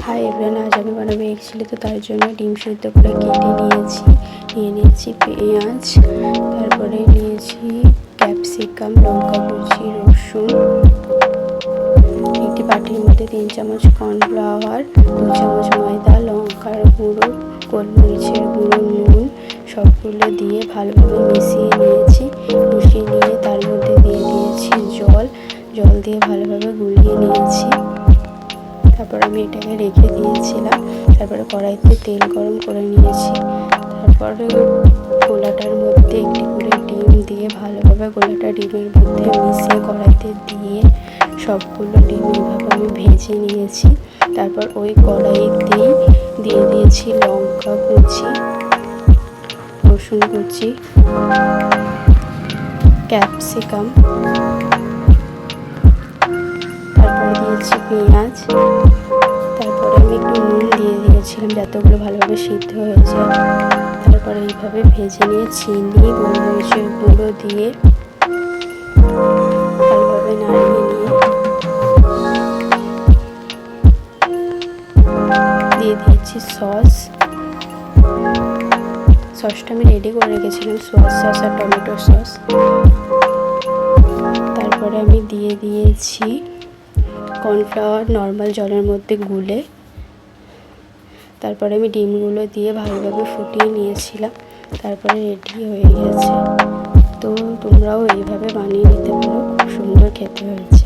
Hi everyone, আজ আমি বানাবো এগ চিলি। তো তার জন্য ডিম সিদ্ধ করে কেটে নিয়েছি পেঁয়াজ, তারপরে নিয়েছি ক্যাপসিকাম, লঙ্কা কুচি, রসুন। একটি বাটির মধ্যে 3 চামচ কর্নফ্লাওয়ার, 2 চামচ ময়দা, লঙ্কার গুঁড়ো, গোলমরিচের গুঁড়ো, নুন সবগুলো দিয়ে ভালোভাবে মিশিয়ে নিয়ে তার মধ্যে দিয়ে দিয়েছি জল দিয়ে ভালোভাবে গুলিয়ে নিয়েছি। তারপর আমি এটাকে রেখে দিয়েছিলাম। তারপরে কড়াইতে তেল গরম করে নিয়েছি। তারপরে গোলাটার মধ্যে একটি করে ডিম দিয়ে ভালোভাবে গোলাটা ডিমের মধ্যে মিশিয়ে কড়াইতে দিয়ে সবগুলো ডিম এইভাবে আমি ভেজে নিয়েছি। তারপর ওই কড়াইতেই দিয়ে দিয়েছি লঙ্কা কুচি, রসুন কুচি, ক্যাপসিকাম, তারপরে দিয়েছি পেঁয়াজ। তারপরে আমি একটু নুন দিয়ে দিয়েছিলাম যাতে ওগুলো ভালোভাবে সিদ্ধ হয়ে যায়। তারপরে এইভাবে ভেজে নিয়ে চিনি, গোলমরিচের গুঁড়ো দিয়ে ভালোভাবে নাড়িয়ে দিয়ে দিয়েছি সসটা আমি রেডি করে রেখেছিলাম, সোয়া সস আর টমেটো সস। তারপরে আমি দিয়ে দিয়েছি কর্নফ্লাওয়ার নর্মাল জলের মধ্যে গুলে। তারপরে আমি ডিমগুলো দিয়ে ভালোভাবে ফুটিয়ে নিয়েছিলাম। তারপরে রেডি হয়ে গেছে। তো তোমরাও এইভাবে বানিয়ে নিতে পারো, খুব সুন্দর খেতে হয়েছে।